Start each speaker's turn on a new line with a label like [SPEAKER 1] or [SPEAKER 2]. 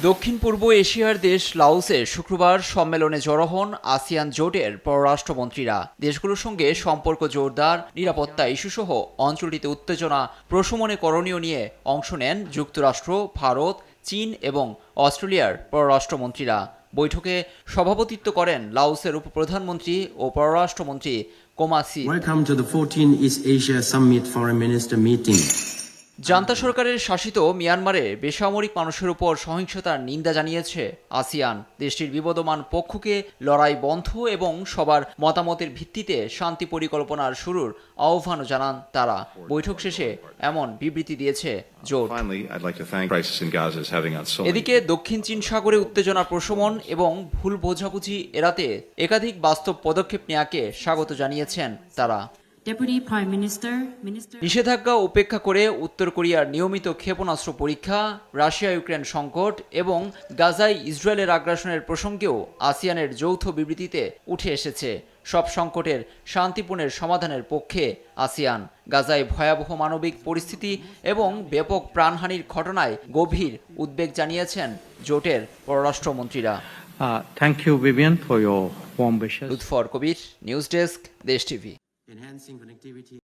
[SPEAKER 1] দক্ষিণ পূর্ব এশিয়ার দেশ লাওসে শুক্রবার সম্মেলনে জড়ো হন আসিয়ান জোটের পররাষ্ট্রমন্ত্রীরা। দেশগুলোর সঙ্গে সম্পর্ক জোরদার, নিরাপত্তা ইস্যুসহ অঞ্চলটিতে উত্তেজনা প্রশমনে করণীয় নিয়ে অংশ নেন যুক্তরাষ্ট্র, ভারত, চীন এবং অস্ট্রেলিয়ার পররাষ্ট্রমন্ত্রীরা। বৈঠকে সভাপতিত্ব করেন লাওসের উপপ্রধানমন্ত্রী ও পররাষ্ট্রমন্ত্রী কোমাসি।
[SPEAKER 2] Welcome to the 14th East Asia Summit Foreign Minister meeting.
[SPEAKER 1] Junta সরকারের শাসিত মিয়ানমারে বেসামরিক মানুষের উপর সহিংসতার নিন্দা জানিয়েছে আসিয়ান। দেশটির বিবদমান পক্ষকে লড়াই বন্ধ এবং সবার মতামতের ভিত্তিতে শান্তি পরিকল্পনার শুরুর আহ্বানও জানান তারা। বৈঠক শেষে এমন বিবৃতি দিয়েছে জোট। এদিকে দক্ষিণ চীন সাগরে উত্তেজনা প্রশমন এবং ভুল বোঝাবুঝি এড়াতে একাধিক বাস্তব পদক্ষেপ নেওয়াকে স্বাগত জানিয়েছেন তারা। নিষেধাজ্ঞা উপেক্ষা করে উত্তর কোরিয়ার নিয়মিত ক্ষেপণাস্ত্র পরীক্ষা, রাশিয়া ইউক্রেন সংকট এবং গাজায় ইসরায়েলের আগ্রাসনের প্রসঙ্গেও আসিয়ানের যৌথ বিবৃতিতে উঠে এসেছে। সব সংকটের শান্তিপূর্ণ সমাধানের পক্ষে আসিয়ান। গাজায় ভয়াবহ মানবিক পরিস্থিতি এবং ব্যাপক প্রাণহানির ঘটনায় গভীর উদ্বেগ জানিয়েছেন জোটের পররাষ্ট্রমন্ত্রীরা।
[SPEAKER 3] Thank you, Vivian, for your warm wishes.
[SPEAKER 1] Lutfor Kabir, news desk, Desh TV.
[SPEAKER 2] Enhancing connectivity.